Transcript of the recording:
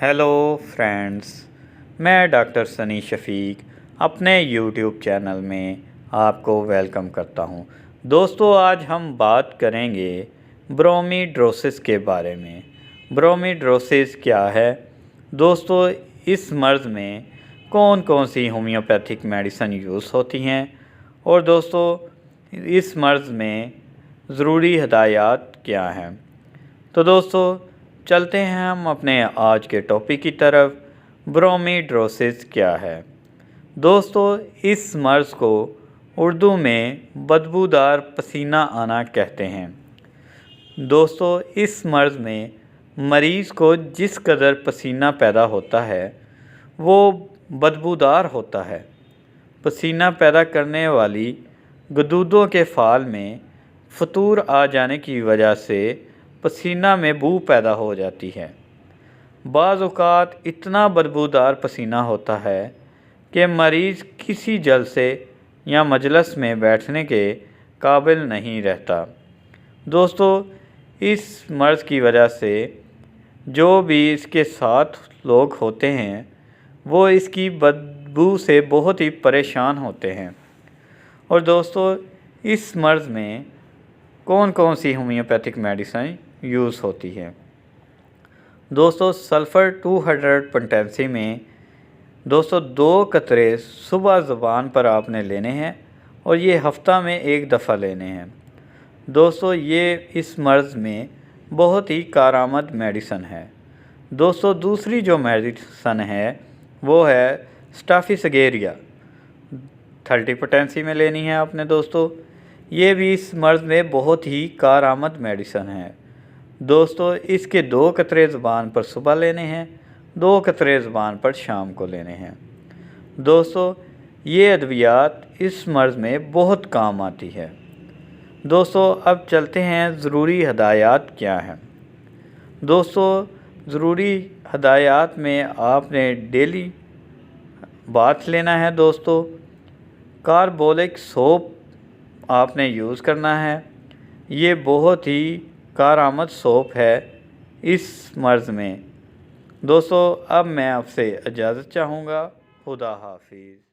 Hello friends, मैं doctor Sunny Shafiq अपने YouTube channel में आपको वेलकम करता हूं। दोस्तों, आज हम बात करेंगे ब्रोमीड्रोसिस के बारे में। ब्रोमीड्रोसिस क्या है? दोस्तों, इस मर्ज़ में कौन कौन सी होम्योपैथिक मेडिसिन यूज़ होती हैं और दोस्तों इस मर्ज़ में ज़रूरी हदायत क्या हैं? तो दोस्तों, चलते हैं हम अपने आज के टॉपिक की तरफ। ब्रोमीड्रोसिस क्या है? दोस्तों, इस मर्ज़ को उर्दू में बदबूदार पसीना आना कहते हैं। दोस्तों, इस मर्ज़ में मरीज़ को जिस कदर पसीना पैदा होता है वो बदबूदार होता है। पसीना पैदा करने वाली गदूदों के फाल में फतूर आ जाने की वजह से पसीना में बू पैदा हो जाती है। बाज़ औक़ात इतना बदबूदार पसीना होता है कि मरीज़ किसी जलसे या मजलिस में बैठने के काबिल नहीं रहता। दोस्तों, इस मर्ज़ की वजह से जो भी इसके साथ लोग होते हैं वो इसकी बदबू से बहुत ही परेशान होते हैं। और दोस्तों, इस मर्ज़ में कौन कौन सी होम्योपैथिक मेडिसिन यूज़ होती है? दोस्तों, सल्फ़र 200 पोटेंसी में दोस्तों 2 कतरे सुबह ज़ुबान पर आपने लेने हैं और ये हफ्ता में 1 दफ़ा लेने हैं। दोस्तों, ये इस मर्ज़ में बहुत ही कारआमद मेडिसिन है। दोस्तों, दूसरी जो मेडिसिन है वो है स्टाफिसगेरिया। 30 पोटेंसी में लेनी है आपने। दोस्तों, ये भी इस मर्ज़ में बहुत ही कारआमद मेडिसिन है। दोस्तों, इसके 2 कतरे ज़ुबान पर सुबह लेने हैं, 2 कतरे ज़ुबान पर शाम को लेने हैं। दोस्तों, ये अद्वियात इस मर्ज़ में बहुत काम आती है। दोस्तों, अब चलते हैं ज़रूरी हदायत क्या हैं। दोस्तों, ज़रूरी हदायत में आपने डेली बाथ लेना है। दोस्तों, कार्बोलिक सोप आपने यूज़ करना है। ये बहुत ही कारआमद सोप है इस मर्ज़ में। दोस्तों, अब मैं आपसे इजाज़त चाहूँगा। खुदा हाफिज़।